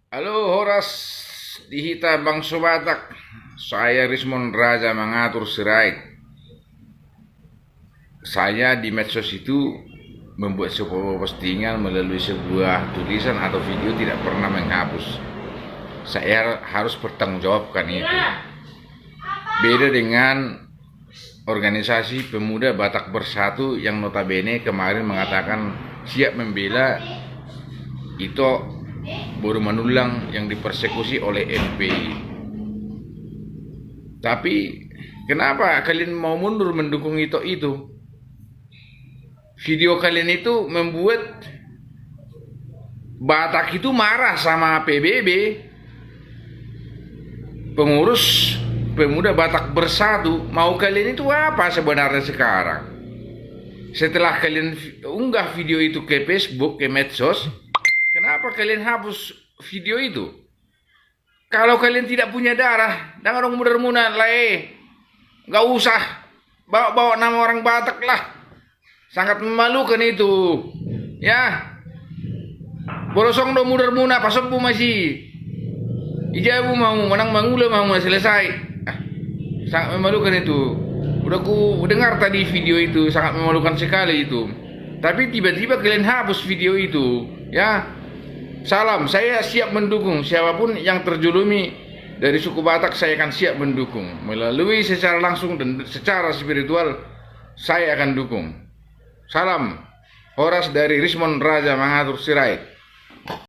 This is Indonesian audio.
Halo Horas Dihita Bangsa Batak. Saya Rismon Raja mengatur sirait. Saya di medsos itu membuat sebuah postingan melalui sebuah tulisan atau video tidak pernah menghapus. Saya harus bertanggungjawabkan itu. Beda dengan organisasi pemuda Batak Bersatu yang notabene kemarin mengatakan siap membela itu Boru Manulang yang dipersekusi oleh FPI. Tapi kenapa kalian mau mundur mendukung itu? Video kalian itu membuat Batak itu marah sama PBB. Pengurus pemuda Batak Bersatu, mau kalian itu apa sebenarnya sekarang? Setelah kalian unggah video itu ke Facebook, ke medsos, kenapa kalian hapus video itu? Kalau kalian tidak punya darah, jangan orang muda-muda lah, nggak usah bawa nama orang Batak lah. Sangat memalukan itu, ya. Borosong do muda-muda, pasok bu masih. Ijabu mau menang mangula mau selesai. Sangat memalukan itu. Udah ku dengar tadi video itu, sangat memalukan sekali itu. Tapi tiba-tiba kalian hapus video itu, ya. Salam, saya siap mendukung siapapun yang terjulumi dari suku Batak. Saya akan siap mendukung melalui secara langsung dan secara spiritual. Saya akan dukung. Salam, Horas dari Rismon Raja mengatur sirait.